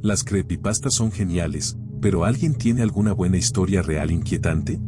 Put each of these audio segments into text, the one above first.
Las creepypastas son geniales, pero ¿alguien tiene alguna buena historia real inquietante?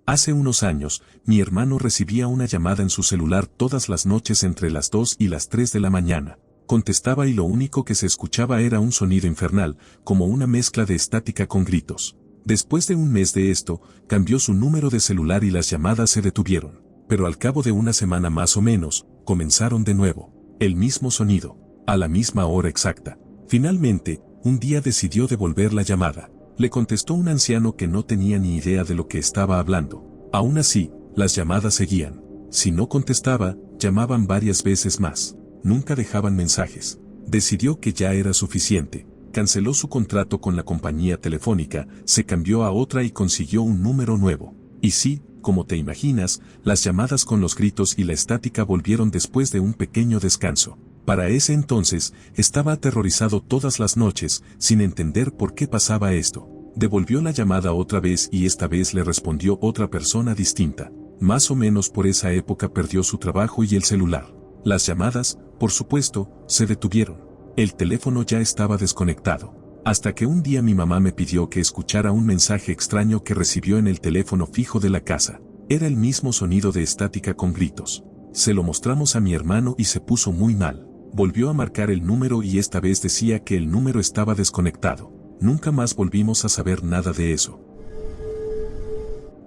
Hace unos años, mi hermano recibía una llamada en su celular todas las noches entre las 2 y las 3 de la mañana. Contestaba y lo único que se escuchaba era un sonido infernal, como una mezcla de estática con gritos. Después de un mes de esto, cambió su número de celular y las llamadas se detuvieron. Pero al cabo de una semana más o menos, comenzaron de nuevo. El mismo sonido, a la misma hora exacta. Finalmente, un día decidió devolver la llamada. Le contestó un anciano que no tenía ni idea de lo que estaba hablando. Aún así, las llamadas seguían. Si no contestaba, llamaban varias veces más. Nunca dejaban mensajes. Decidió que ya era suficiente. Canceló su contrato con la compañía telefónica, se cambió a otra y consiguió un número nuevo. Y sí, como te imaginas, las llamadas con los gritos y la estática volvieron después de un pequeño descanso. Para ese entonces, estaba aterrorizado todas las noches, sin entender por qué pasaba esto. Devolvió la llamada otra vez y esta vez le respondió otra persona distinta. Más o menos por esa época perdió su trabajo y el celular. Las llamadas, por supuesto, se detuvieron. El teléfono ya estaba desconectado. Hasta que un día mi mamá me pidió que escuchara un mensaje extraño que recibió en el teléfono fijo de la casa. Era el mismo sonido de estática con gritos. Se lo mostramos a mi hermano y se puso muy mal. Volvió a marcar el número y esta vez decía que el número estaba desconectado. Nunca más volvimos a saber nada de eso.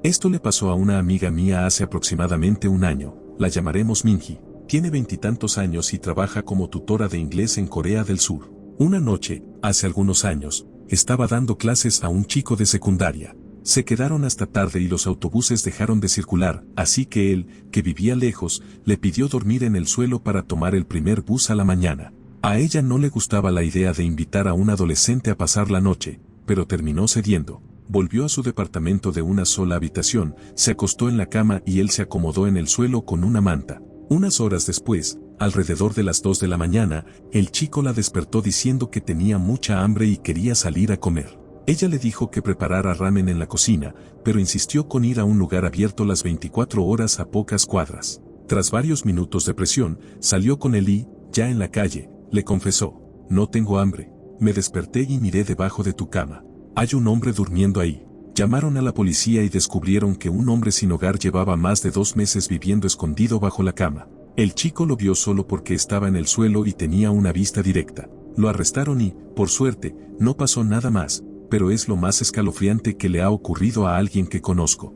Esto le pasó a una amiga mía hace aproximadamente un año. La llamaremos Minji. Tiene 20 y tantos años y trabaja como tutora de inglés en Corea del Sur. Una noche, hace algunos años, estaba dando clases a un chico de secundaria. Se quedaron hasta tarde y los autobuses dejaron de circular, así que él, que vivía lejos, le pidió dormir en el suelo para tomar el primer bus a la mañana. A ella no le gustaba la idea de invitar a un adolescente a pasar la noche, pero terminó cediendo. Volvió a su departamento de una sola habitación, se acostó en la cama y él se acomodó en el suelo con una manta. Unas horas después, alrededor de las 2 de la mañana, el chico la despertó diciendo que tenía mucha hambre y quería salir a comer. Ella le dijo que preparara ramen en la cocina, pero insistió con ir a un lugar abierto las 24 horas a pocas cuadras. Tras varios minutos de presión, salió con él y, ya en la calle, le confesó: no tengo hambre, me desperté y miré debajo de tu cama. Hay un hombre durmiendo ahí. Llamaron a la policía y descubrieron que un hombre sin hogar llevaba más de 2 meses viviendo escondido bajo la cama. El chico lo vio solo porque estaba en el suelo y tenía una vista directa. Lo arrestaron y, por suerte, no pasó nada más, pero es lo más escalofriante que le ha ocurrido a alguien que conozco.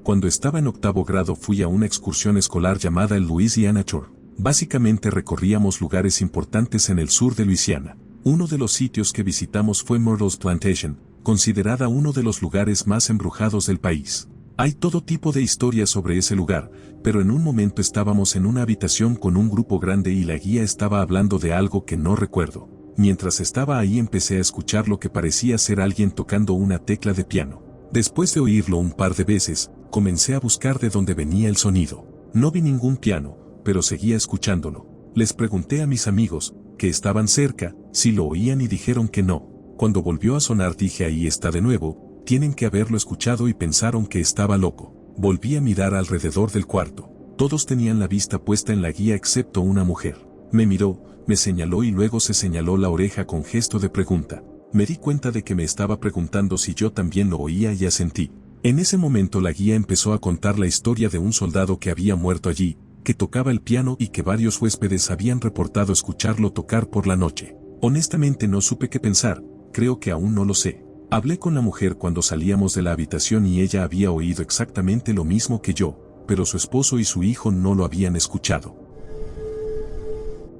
Cuando estaba en 8º grado fui a una excursión escolar llamada el Louisiana Tour. Básicamente recorríamos lugares importantes en el sur de Luisiana. Uno de los sitios que visitamos fue Myrtle's Plantation, considerada uno de los lugares más embrujados del país. Hay todo tipo de historias sobre ese lugar, pero en un momento estábamos en una habitación con un grupo grande y la guía estaba hablando de algo que no recuerdo. Mientras estaba ahí empecé a escuchar lo que parecía ser alguien tocando una tecla de piano. Después de oírlo un par de veces, comencé a buscar de dónde venía el sonido. No vi ningún piano, pero seguía escuchándolo. Les pregunté a mis amigos, que estaban cerca, si lo oían y dijeron que no. Cuando volvió a sonar dije: ahí está de nuevo, tienen que haberlo escuchado, y pensaron que estaba loco. Volví a mirar alrededor del cuarto. Todos tenían la vista puesta en la guía excepto una mujer. Me miró, me señaló y luego se señaló la oreja con gesto de pregunta. Me di cuenta de que me estaba preguntando si yo también lo oía y asentí. En ese momento la guía empezó a contar la historia de un soldado que había muerto allí, que tocaba el piano y que varios huéspedes habían reportado escucharlo tocar por la noche. Honestamente no supe qué pensar. Creo que aún no lo sé. Hablé con la mujer cuando salíamos de la habitación y ella había oído exactamente lo mismo que yo, pero su esposo y su hijo no lo habían escuchado.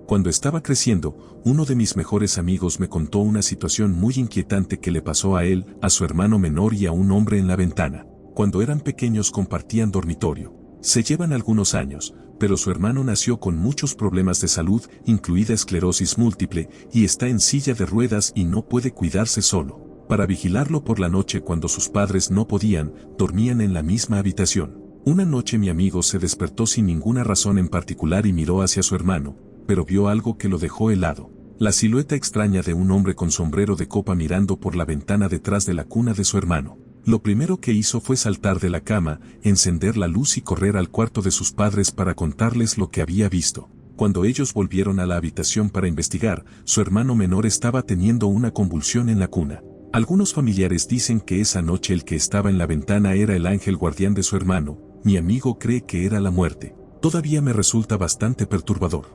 Cuando estaba creciendo, uno de mis mejores amigos me contó una situación muy inquietante que le pasó a él, a su hermano menor y a un hombre en la ventana. Cuando eran pequeños compartían dormitorio. Se llevan algunos años, pero su hermano nació con muchos problemas de salud, incluida esclerosis múltiple, y está en silla de ruedas y no puede cuidarse solo. Para vigilarlo por la noche cuando sus padres no podían, dormían en la misma habitación. Una noche mi amigo se despertó sin ninguna razón en particular y miró hacia su hermano, pero vio algo que lo dejó helado. La silueta extraña de un hombre con sombrero de copa mirando por la ventana detrás de la cuna de su hermano. Lo primero que hizo fue saltar de la cama, encender la luz y correr al cuarto de sus padres para contarles lo que había visto. Cuando ellos volvieron a la habitación para investigar, su hermano menor estaba teniendo una convulsión en la cuna. Algunos familiares dicen que esa noche el que estaba en la ventana era el ángel guardián de su hermano. Mi amigo cree que era la muerte. Todavía me resulta bastante perturbador.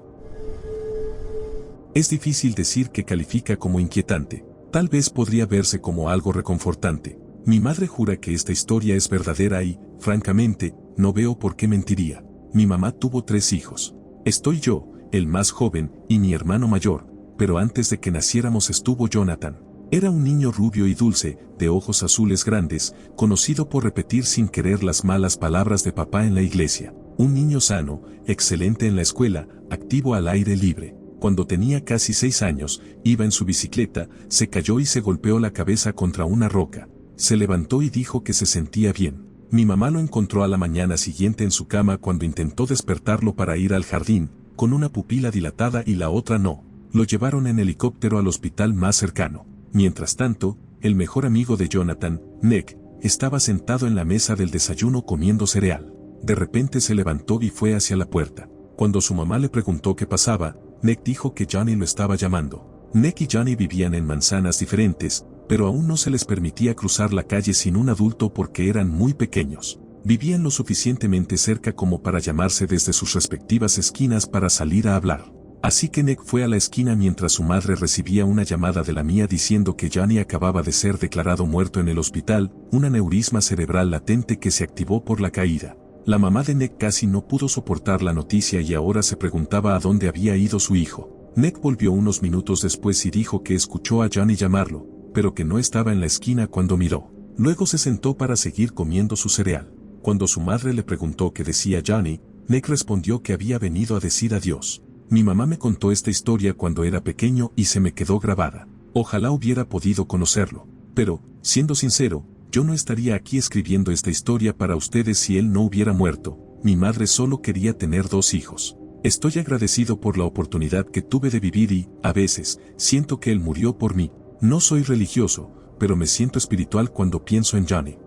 Es difícil decir que califica como inquietante. Tal vez podría verse como algo reconfortante. Mi madre jura que esta historia es verdadera y, francamente, no veo por qué mentiría. Mi mamá tuvo 3 hijos. Estoy yo, el más joven, y mi hermano mayor, pero antes de que naciéramos estuvo Jonathan. Era un niño rubio y dulce, de ojos azules grandes, conocido por repetir sin querer las malas palabras de papá en la iglesia. Un niño sano, excelente en la escuela, activo al aire libre. Cuando tenía casi 6 años, iba en su bicicleta, se cayó y se golpeó la cabeza contra una roca. Se levantó y dijo que se sentía bien. Mi mamá lo encontró a la mañana siguiente en su cama cuando intentó despertarlo para ir al jardín, con una pupila dilatada y la otra no. Lo llevaron en helicóptero al hospital más cercano. Mientras tanto, el mejor amigo de Jonathan, Nick, estaba sentado en la mesa del desayuno comiendo cereal. De repente se levantó y fue hacia la puerta. Cuando su mamá le preguntó qué pasaba, Nick dijo que Johnny lo estaba llamando. Nick y Johnny vivían en manzanas diferentes, pero aún no se les permitía cruzar la calle sin un adulto porque eran muy pequeños. Vivían lo suficientemente cerca como para llamarse desde sus respectivas esquinas para salir a hablar. Así que Nick fue a la esquina mientras su madre recibía una llamada de la mía diciendo que Johnny acababa de ser declarado muerto en el hospital, un aneurisma cerebral latente que se activó por la caída. La mamá de Nick casi no pudo soportar la noticia y ahora se preguntaba a dónde había ido su hijo. Nick volvió unos minutos después y dijo que escuchó a Johnny llamarlo, pero que no estaba en la esquina cuando miró. Luego se sentó para seguir comiendo su cereal. Cuando su madre le preguntó qué decía Johnny, Nick respondió que había venido a decir adiós. Mi mamá me contó esta historia cuando era pequeño y se me quedó grabada. Ojalá hubiera podido conocerlo. Pero, siendo sincero, yo no estaría aquí escribiendo esta historia para ustedes si él no hubiera muerto. Mi madre solo quería tener 2 hijos. Estoy agradecido por la oportunidad que tuve de vivir y, a veces, siento que él murió por mí. No soy religioso, pero me siento espiritual cuando pienso en Johnny.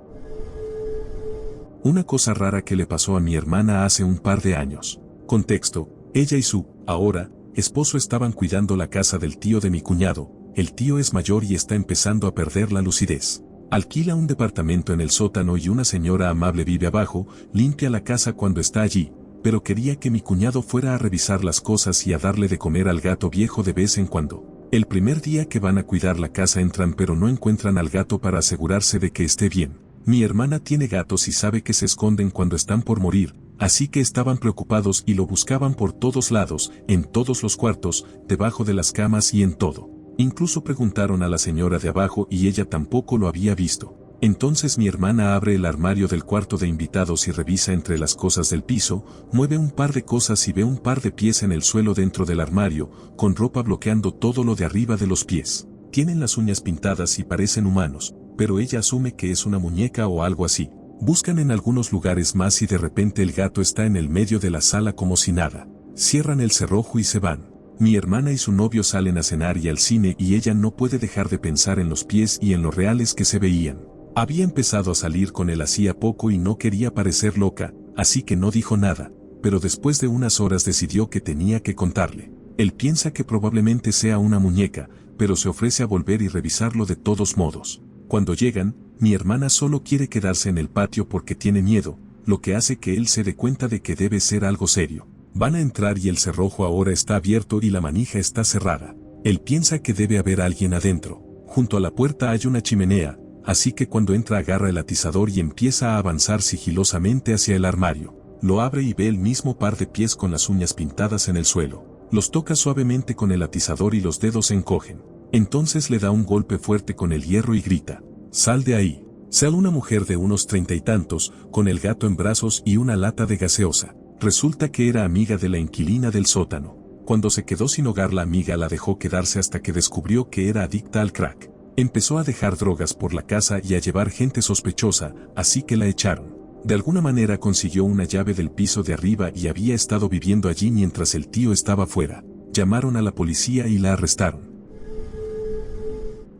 Una cosa rara que le pasó a mi hermana hace un par de años. Contexto, ella y su, ahora, esposo estaban cuidando la casa del tío de mi cuñado. El tío es mayor y está empezando a perder la lucidez. Alquila un departamento en el sótano y una señora amable vive abajo, limpia la casa cuando está allí, pero quería que mi cuñado fuera a revisar las cosas y a darle de comer al gato viejo de vez en cuando. El primer día que van a cuidar la casa entran pero no encuentran al gato para asegurarse de que esté bien. Mi hermana tiene gatos y sabe que se esconden cuando están por morir, así que estaban preocupados y lo buscaban por todos lados, en todos los cuartos, debajo de las camas y en todo. Incluso preguntaron a la señora de abajo y ella tampoco lo había visto. Entonces mi hermana abre el armario del cuarto de invitados y revisa entre las cosas del piso, mueve un par de cosas y ve un par de pies en el suelo dentro del armario, con ropa bloqueando todo lo de arriba de los pies. Tienen las uñas pintadas y parecen humanos, pero ella asume que es una muñeca o algo así. Buscan en algunos lugares más y de repente el gato está en el medio de la sala como si nada. Cierran el cerrojo y se van. Mi hermana y su novio salen a cenar y al cine y ella no puede dejar de pensar en los pies y en lo reales que se veían. Había empezado a salir con él hacía poco y no quería parecer loca, así que no dijo nada, pero después de unas horas decidió que tenía que contarle. Él piensa que probablemente sea una muñeca, pero se ofrece a volver y revisarlo de todos modos. Cuando llegan, mi hermana solo quiere quedarse en el patio porque tiene miedo, lo que hace que él se dé cuenta de que debe ser algo serio. Van a entrar y el cerrojo ahora está abierto y la manija está cerrada. Él piensa que debe haber alguien adentro. Junto a la puerta hay una chimenea, así que cuando entra agarra el atizador y empieza a avanzar sigilosamente hacia el armario. Lo abre y ve el mismo par de pies con las uñas pintadas en el suelo. Los toca suavemente con el atizador y los dedos se encogen. Entonces le da un golpe fuerte con el hierro y grita: «¡Sal de ahí!». Sale una mujer de unos 30 y tantos, con el gato en brazos y una lata de gaseosa. Resulta que era amiga de la inquilina del sótano. Cuando se quedó sin hogar la amiga la dejó quedarse hasta que descubrió que era adicta al crack. Empezó a dejar drogas por la casa y a llevar gente sospechosa, así que la echaron. De alguna manera consiguió una llave del piso de arriba y había estado viviendo allí mientras el tío estaba fuera. Llamaron a la policía y la arrestaron.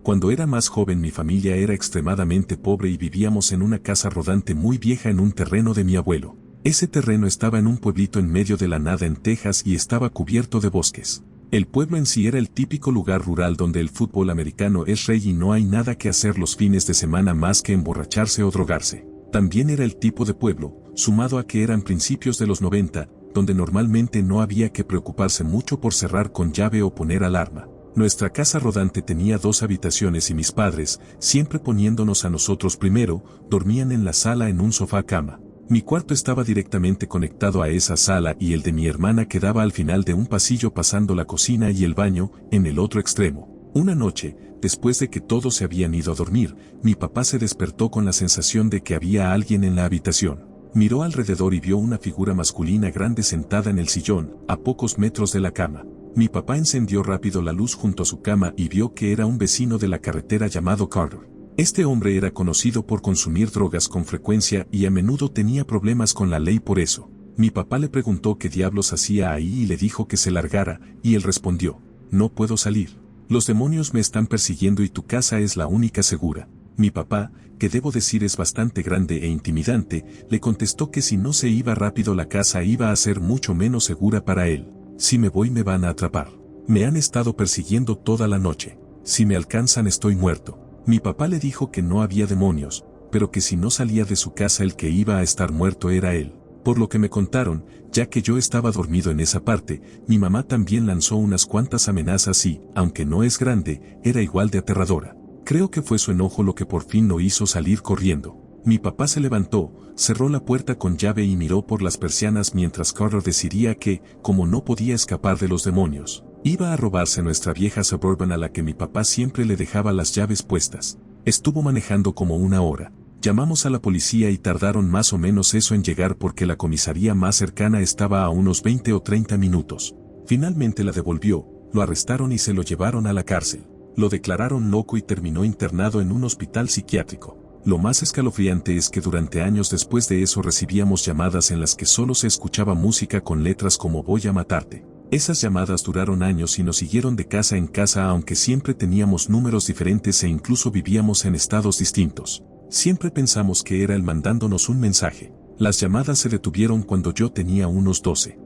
Cuando era más joven mi familia era extremadamente pobre y vivíamos en una casa rodante muy vieja en un terreno de mi abuelo. Ese terreno estaba en un pueblito en medio de la nada en Texas y estaba cubierto de bosques. El pueblo en sí era el típico lugar rural donde el fútbol americano es rey y no hay nada que hacer los fines de semana más que emborracharse o drogarse. También era el tipo de pueblo, sumado a que eran principios de los 90, donde normalmente no había que preocuparse mucho por cerrar con llave o poner alarma. Nuestra casa rodante tenía 2 habitaciones y mis padres, siempre poniéndonos a nosotros primero, dormían en la sala en un sofá cama. Mi cuarto estaba directamente conectado a esa sala y el de mi hermana quedaba al final de un pasillo pasando la cocina y el baño, en el otro extremo. Una noche, después de que todos se habían ido a dormir, mi papá se despertó con la sensación de que había alguien en la habitación. Miró alrededor y vio una figura masculina grande sentada en el sillón, a pocos metros de la cama. Mi papá encendió rápido la luz junto a su cama y vio que era un vecino de la carretera llamado Carter. Este hombre era conocido por consumir drogas con frecuencia y a menudo tenía problemas con la ley por eso. Mi papá le preguntó qué diablos hacía ahí y le dijo que se largara, y él respondió: no puedo salir. Los demonios me están persiguiendo y tu casa es la única segura. Mi papá, que debo decir es bastante grande e intimidante, le contestó que si no se iba rápido la casa iba a ser mucho menos segura para él. Si me voy me van a atrapar. Me han estado persiguiendo toda la noche. Si me alcanzan estoy muerto. Mi papá le dijo que no había demonios, pero que si no salía de su casa el que iba a estar muerto era él. Por lo que me contaron, ya que yo estaba dormido en esa parte, mi mamá también lanzó unas cuantas amenazas y, aunque no es grande, era igual de aterradora. Creo que fue su enojo lo que por fin lo hizo salir corriendo. Mi papá se levantó, cerró la puerta con llave y miró por las persianas mientras Carter decidía que, como no podía escapar de los demonios, iba a robarse nuestra vieja Suburban a la que mi papá siempre le dejaba las llaves puestas. Estuvo manejando como 1 hora. Llamamos a la policía y tardaron más o menos eso en llegar porque la comisaría más cercana estaba a unos 20 o 30 minutos. Finalmente la devolvió, lo arrestaron y se lo llevaron a la cárcel. Lo declararon loco y terminó internado en un hospital psiquiátrico. Lo más escalofriante es que durante años después de eso recibíamos llamadas en las que solo se escuchaba música con letras como voy a matarte. Esas llamadas duraron años y nos siguieron de casa en casa aunque siempre teníamos números diferentes e incluso vivíamos en estados distintos. Siempre pensamos que era él mandándonos un mensaje. Las llamadas se detuvieron cuando yo tenía unos 12.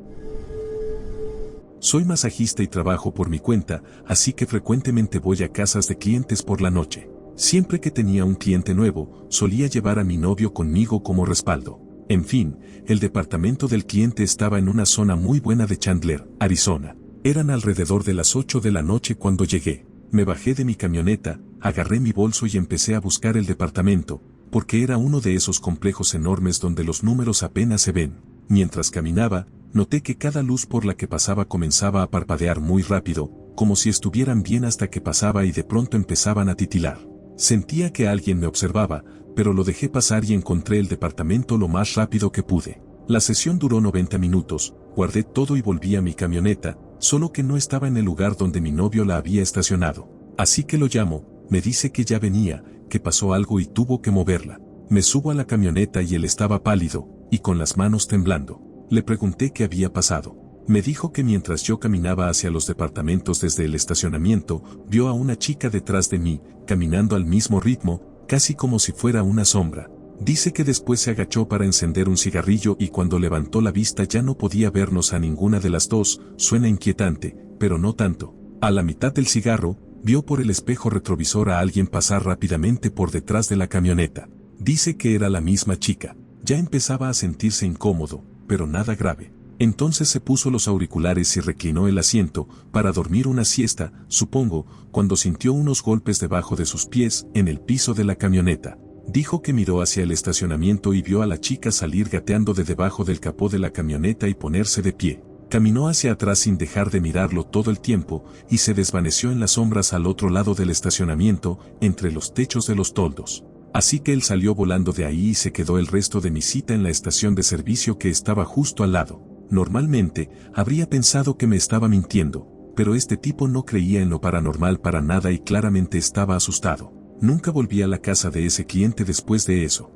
Soy masajista y trabajo por mi cuenta, así que frecuentemente voy a casas de clientes por la noche. Siempre que tenía un cliente nuevo, solía llevar a mi novio conmigo como respaldo. En fin, el departamento del cliente estaba en una zona muy buena de Chandler, Arizona. Eran alrededor de las 8 de la noche cuando llegué. Me bajé de mi camioneta, agarré mi bolso y empecé a buscar el departamento, porque era uno de esos complejos enormes donde los números apenas se ven. Mientras caminaba, noté que cada luz por la que pasaba comenzaba a parpadear muy rápido, como si estuvieran bien hasta que pasaba y de pronto empezaban a titilar. Sentía que alguien me observaba, pero lo dejé pasar y encontré el departamento lo más rápido que pude. La sesión duró 90 minutos, guardé todo y volví a mi camioneta, solo que no estaba en el lugar donde mi novio la había estacionado. Así que lo llamo, me dice que ya venía, que pasó algo y tuvo que moverla. Me subo a la camioneta y él estaba pálido, y con las manos temblando. Le pregunté qué había pasado. Me dijo que mientras yo caminaba hacia los departamentos desde el estacionamiento, vio a una chica detrás de mí, caminando al mismo ritmo, casi como si fuera una sombra. Dice que después se agachó para encender un cigarrillo y cuando levantó la vista ya no podía vernos a ninguna de las dos. Suena inquietante, pero no tanto. A la mitad del cigarro, vio por el espejo retrovisor a alguien pasar rápidamente por detrás de la camioneta. Dice que era la misma chica. Ya empezaba a sentirse incómodo, pero nada grave. Entonces se puso los auriculares y reclinó el asiento, para dormir una siesta, supongo, cuando sintió unos golpes debajo de sus pies, en el piso de la camioneta. Dijo que miró hacia el estacionamiento y vio a la chica salir gateando de debajo del capó de la camioneta y ponerse de pie. Caminó hacia atrás sin dejar de mirarlo todo el tiempo, y se desvaneció en las sombras al otro lado del estacionamiento, entre los techos de los toldos. Así que él salió volando de ahí y se quedó el resto de mi cita en la estación de servicio que estaba justo al lado. Normalmente, habría pensado que me estaba mintiendo, pero este tipo no creía en lo paranormal para nada y claramente estaba asustado. Nunca volví a la casa de ese cliente después de eso.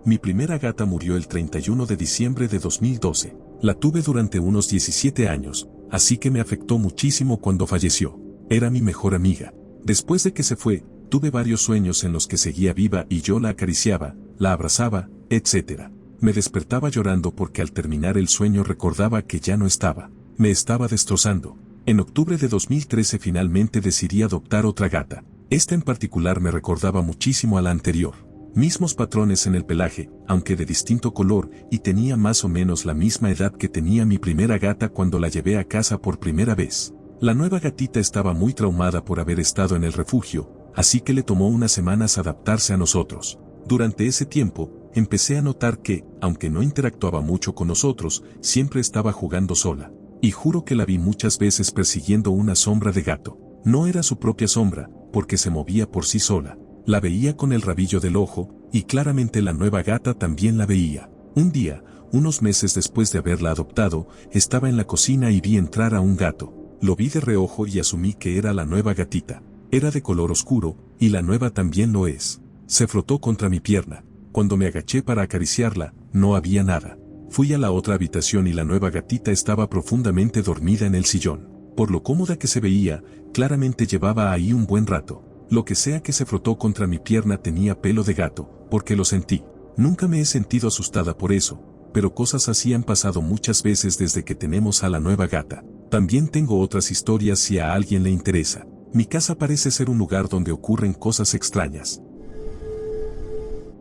Mi primera gata murió el 31 de diciembre de 2012. La tuve durante unos 17 años, así que me afectó muchísimo cuando falleció. Era mi mejor amiga. Después de que se fue, tuve varios sueños en los que seguía viva y yo la acariciaba, la abrazaba, etc. Me despertaba llorando porque al terminar el sueño recordaba que ya no estaba. Me estaba destrozando. En octubre de 2013 finalmente decidí adoptar otra gata. Esta en particular me recordaba muchísimo a la anterior. Mismos patrones en el pelaje, aunque de distinto color, y tenía más o menos la misma edad que tenía mi primera gata cuando la llevé a casa por primera vez. La nueva gatita estaba muy traumada por haber estado en el refugio, así que le tomó unas semanas adaptarse a nosotros. Durante ese tiempo, empecé a notar que, aunque no interactuaba mucho con nosotros, siempre estaba jugando sola. Y juro que la vi muchas veces persiguiendo una sombra de gato. No era su propia sombra, porque se movía por sí sola. La veía con el rabillo del ojo, y claramente la nueva gata también la veía. Un día, unos meses después de haberla adoptado, estaba en la cocina y vi entrar a un gato. Lo vi de reojo y asumí que era la nueva gatita. Era de color oscuro, y la nueva también lo es. Se frotó contra mi pierna. Cuando me agaché para acariciarla, no había nada. Fui a la otra habitación y la nueva gatita estaba profundamente dormida en el sillón. Por lo cómoda que se veía, claramente llevaba ahí un buen rato. Lo que sea que se frotó contra mi pierna tenía pelo de gato, porque lo sentí. Nunca me he sentido asustada por eso, pero cosas así han pasado muchas veces desde que tenemos a la nueva gata. También tengo otras historias si a alguien le interesa. Mi casa parece ser un lugar donde ocurren cosas extrañas.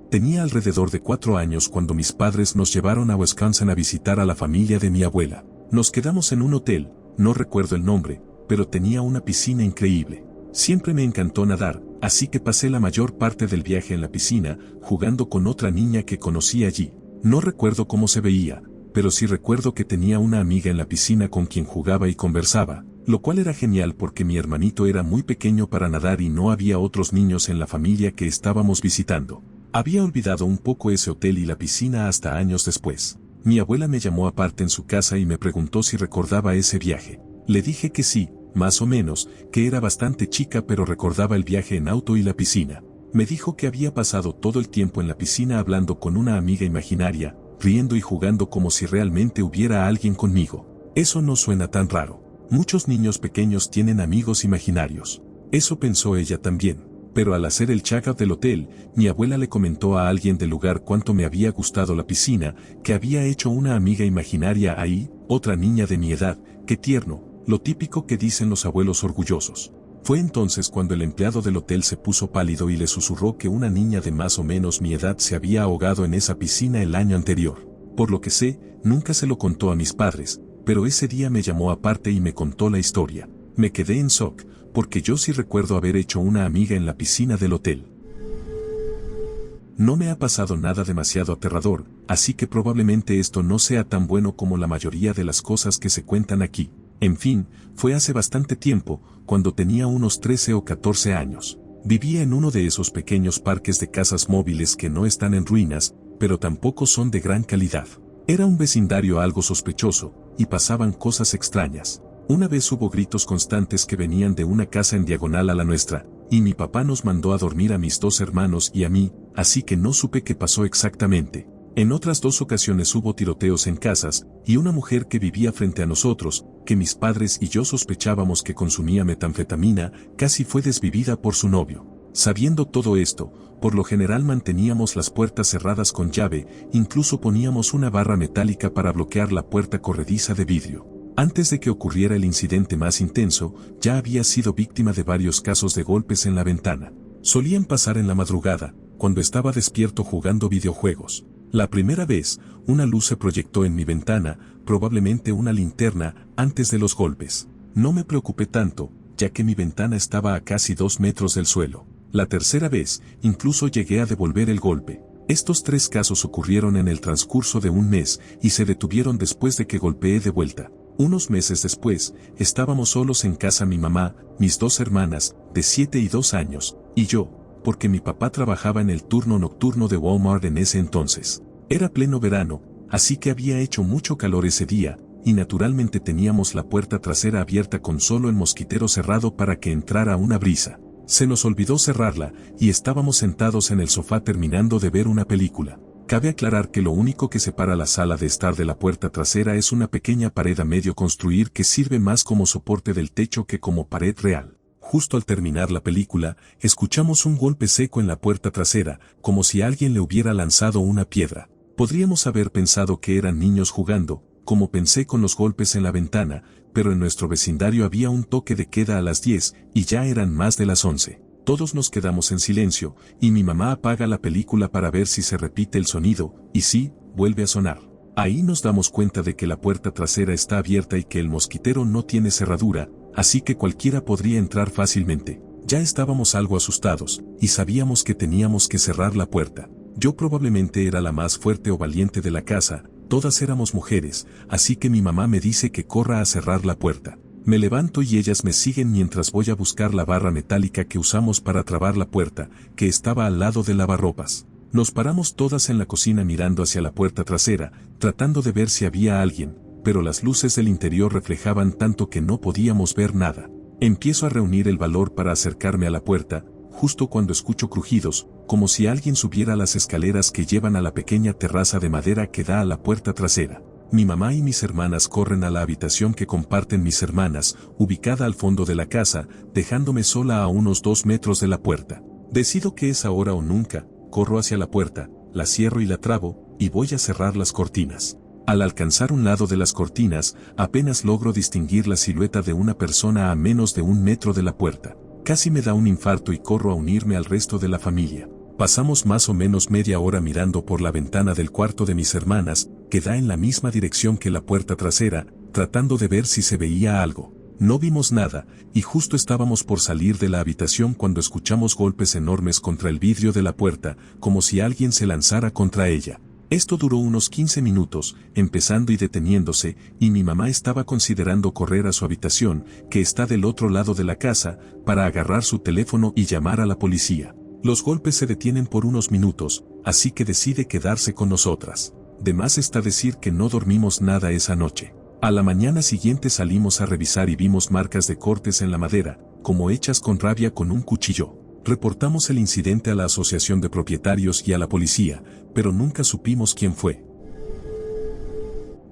Tenía alrededor de 4 años cuando mis padres nos llevaron a Wisconsin a visitar a la familia de mi abuela. Nos quedamos en un hotel, no recuerdo el nombre, pero tenía una piscina increíble. Siempre me encantó nadar, así que pasé la mayor parte del viaje en la piscina, jugando con otra niña que conocí allí. No recuerdo cómo se veía, pero sí recuerdo que tenía una amiga en la piscina con quien jugaba y conversaba, lo cual era genial porque mi hermanito era muy pequeño para nadar y no había otros niños en la familia que estábamos visitando. Había olvidado un poco ese hotel y la piscina hasta años después. Mi abuela me llamó aparte en su casa y me preguntó si recordaba ese viaje. Le dije que sí, más o menos, que era bastante chica pero recordaba el viaje en auto y la piscina. Me dijo que había pasado todo el tiempo en la piscina hablando con una amiga imaginaria, riendo y jugando como si realmente hubiera alguien conmigo. Eso no suena tan raro. Muchos niños pequeños tienen amigos imaginarios. Eso pensó ella también. Pero al hacer el check-out del hotel, mi abuela le comentó a alguien del lugar cuánto me había gustado la piscina, que había hecho una amiga imaginaria ahí, otra niña de mi edad, qué tierno, lo típico que dicen los abuelos orgullosos. Fue entonces cuando el empleado del hotel se puso pálido y le susurró que una niña de más o menos mi edad se había ahogado en esa piscina el año anterior. Por lo que sé, nunca se lo contó a mis padres, pero ese día me llamó aparte y me contó la historia. Me quedé en shock, porque yo sí recuerdo haber hecho una amiga en la piscina del hotel. No me ha pasado nada demasiado aterrador, así que probablemente esto no sea tan bueno como la mayoría de las cosas que se cuentan aquí. En fin, fue hace bastante tiempo, cuando tenía unos 13 o 14 años. Vivía en uno de esos pequeños parques de casas móviles que no están en ruinas, pero tampoco son de gran calidad. Era un vecindario algo sospechoso, y pasaban cosas extrañas. Una vez hubo gritos constantes que venían de una casa en diagonal a la nuestra, y mi papá nos mandó a dormir a mis 2 hermanos y a mí, así que no supe qué pasó exactamente. En otras 2 ocasiones hubo tiroteos en casas, y una mujer que vivía frente a nosotros, que mis padres y yo sospechábamos que consumía metanfetamina, casi fue desvivida por su novio. Sabiendo todo esto, por lo general manteníamos las puertas cerradas con llave, incluso poníamos una barra metálica para bloquear la puerta corrediza de vidrio. Antes de que ocurriera el incidente más intenso, ya había sido víctima de varios casos de golpes en la ventana. Solían pasar en la madrugada, cuando estaba despierto jugando videojuegos. La primera vez, una luz se proyectó en mi ventana, probablemente una linterna, antes de los golpes. No me preocupé tanto, ya que mi ventana estaba a casi 2 metros del suelo. La tercera vez, incluso llegué a devolver el golpe. Estos 3 casos ocurrieron en el transcurso de un mes y se detuvieron después de que golpeé de vuelta. Unos meses después, estábamos solos en casa mi mamá, mis 2 hermanas, de 7 y 2 años, y yo, porque mi papá trabajaba en el turno nocturno de Walmart en ese entonces. Era pleno verano, así que había hecho mucho calor ese día, y naturalmente teníamos la puerta trasera abierta con solo el mosquitero cerrado para que entrara una brisa. Se nos olvidó cerrarla, y estábamos sentados en el sofá terminando de ver una película. Cabe aclarar que lo único que separa la sala de estar de la puerta trasera es una pequeña pared a medio construir que sirve más como soporte del techo que como pared real. Justo al terminar la película, escuchamos un golpe seco en la puerta trasera, como si alguien le hubiera lanzado una piedra. Podríamos haber pensado que eran niños jugando, como pensé con los golpes en la ventana, pero en nuestro vecindario había un toque de queda a las 10 y ya eran más de las 11. Todos nos quedamos en silencio, y mi mamá apaga la película para ver si se repite el sonido, y sí, vuelve a sonar. Ahí nos damos cuenta de que la puerta trasera está abierta y que el mosquitero no tiene cerradura, así que cualquiera podría entrar fácilmente. Ya estábamos algo asustados, y sabíamos que teníamos que cerrar la puerta. Yo probablemente era la más fuerte o valiente de la casa, todas éramos mujeres, así que mi mamá me dice que corra a cerrar la puerta. Me levanto y ellas me siguen mientras voy a buscar la barra metálica que usamos para trabar la puerta, que estaba al lado del lavarropas. Nos paramos todas en la cocina mirando hacia la puerta trasera, tratando de ver si había alguien, pero las luces del interior reflejaban tanto que no podíamos ver nada. Empiezo a reunir el valor para acercarme a la puerta, justo cuando escucho crujidos, como si alguien subiera las escaleras que llevan a la pequeña terraza de madera que da a la puerta trasera. Mi mamá y mis hermanas corren a la habitación que comparten mis hermanas, ubicada al fondo de la casa, dejándome sola a unos 2 metros de la puerta. Decido que es ahora o nunca, corro hacia la puerta, la cierro y la trabo, y voy a cerrar las cortinas. Al alcanzar un lado de las cortinas, apenas logro distinguir la silueta de una persona a menos de 1 metro de la puerta. Casi me da un infarto y corro a unirme al resto de la familia. Pasamos más o menos media hora mirando por la ventana del cuarto de mis hermanas, que da en la misma dirección que la puerta trasera, tratando de ver si se veía algo. No vimos nada, y justo estábamos por salir de la habitación cuando escuchamos golpes enormes contra el vidrio de la puerta, como si alguien se lanzara contra ella. Esto duró unos 15 minutos, empezando y deteniéndose, y mi mamá estaba considerando correr a su habitación, que está del otro lado de la casa, para agarrar su teléfono y llamar a la policía. Los golpes se detienen por unos minutos, así que decide quedarse con nosotras. De más está decir que no dormimos nada esa noche. A la mañana siguiente salimos a revisar y vimos marcas de cortes en la madera, como hechas con rabia con un cuchillo. Reportamos el incidente a la asociación de propietarios y a la policía, pero nunca supimos quién fue.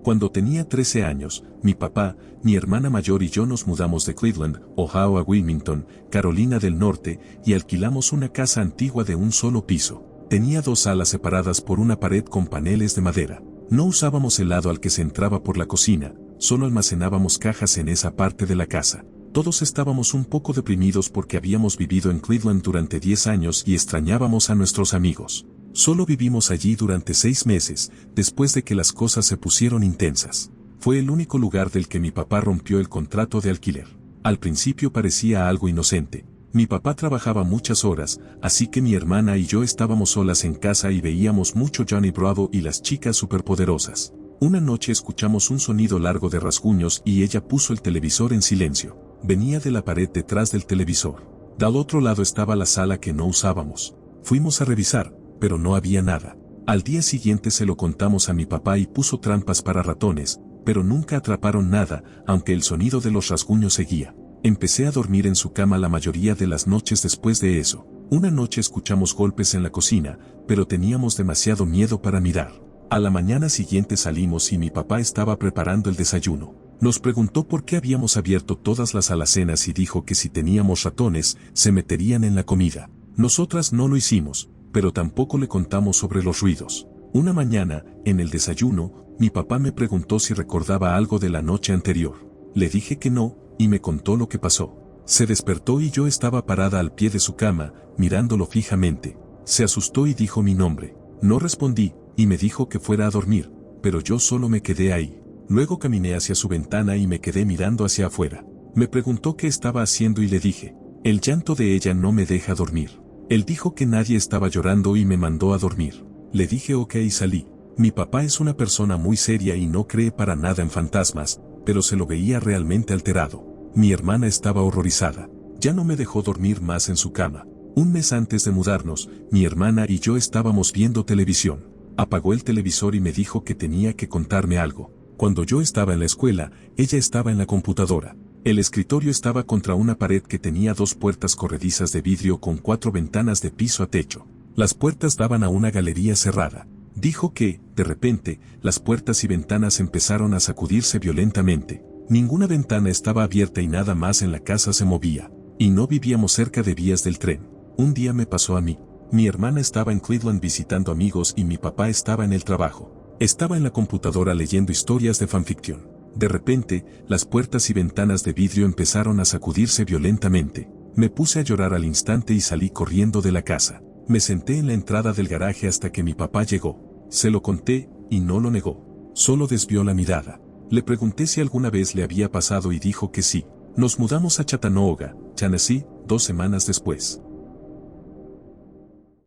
Cuando tenía 13 años, mi papá, mi hermana mayor y yo nos mudamos de Cleveland, Ohio a Wilmington, Carolina del Norte, y alquilamos una casa antigua de un solo piso. Tenía 2 salas separadas por una pared con paneles de madera. No usábamos el lado al que se entraba por la cocina, solo almacenábamos cajas en esa parte de la casa. Todos estábamos un poco deprimidos porque habíamos vivido en Cleveland durante 10 años y extrañábamos a nuestros amigos. Solo vivimos allí durante 6 meses, después de que las cosas se pusieron intensas. Fue el único lugar del que mi papá rompió el contrato de alquiler. Al principio parecía algo inocente. Mi papá trabajaba muchas horas, así que mi hermana y yo estábamos solas en casa y veíamos mucho Johnny Bravo y las chicas superpoderosas. Una noche escuchamos un sonido largo de rasguños y ella puso el televisor en silencio. Venía de la pared detrás del televisor. Del otro lado estaba la sala que no usábamos. Fuimos a revisar, pero no había nada. Al día siguiente se lo contamos a mi papá y puso trampas para ratones, pero nunca atraparon nada, aunque el sonido de los rasguños seguía. Empecé a dormir en su cama la mayoría de las noches después de eso. Una noche escuchamos golpes en la cocina, pero teníamos demasiado miedo para mirar. A la mañana siguiente salimos y mi papá estaba preparando el desayuno. Nos preguntó por qué habíamos abierto todas las alacenas y dijo que si teníamos ratones, se meterían en la comida. Nosotras no lo hicimos, pero tampoco le contamos sobre los ruidos. Una mañana, en el desayuno, mi papá me preguntó si recordaba algo de la noche anterior. Le dije que no, y me contó lo que pasó. Se despertó y yo estaba parada al pie de su cama, mirándolo fijamente. Se asustó y dijo mi nombre. No respondí, y me dijo que fuera a dormir, pero yo solo me quedé ahí. Luego caminé hacia su ventana y me quedé mirando hacia afuera. Me preguntó qué estaba haciendo y le dije, el llanto de ella no me deja dormir. Él dijo que nadie estaba llorando y me mandó a dormir. Le dije ok y salí. Mi papá es una persona muy seria y no cree para nada en fantasmas, pero se lo veía realmente alterado. Mi hermana estaba horrorizada. Ya no me dejó dormir más en su cama. Un mes antes de mudarnos, mi hermana y yo estábamos viendo televisión. Apagó el televisor y me dijo que tenía que contarme algo. Cuando yo estaba en la escuela, ella estaba en la computadora. El escritorio estaba contra una pared que tenía 2 puertas corredizas de vidrio con 4 ventanas de piso a techo. Las puertas daban a una galería cerrada. Dijo que, de repente, las puertas y ventanas empezaron a sacudirse violentamente. Ninguna ventana estaba abierta y nada más en la casa se movía. Y no vivíamos cerca de vías del tren. Un día me pasó a mí. Mi hermana estaba en Cleveland visitando amigos y mi papá estaba en el trabajo. Estaba en la computadora leyendo historias de fanfiction. De repente, las puertas y ventanas de vidrio empezaron a sacudirse violentamente. Me puse a llorar al instante y salí corriendo de la casa. Me senté en la entrada del garaje hasta que mi papá llegó. Se lo conté, y no lo negó. Solo desvió la mirada. Le pregunté si alguna vez le había pasado y dijo que sí. Nos mudamos a Chattanooga, Tennessee, 2 semanas después.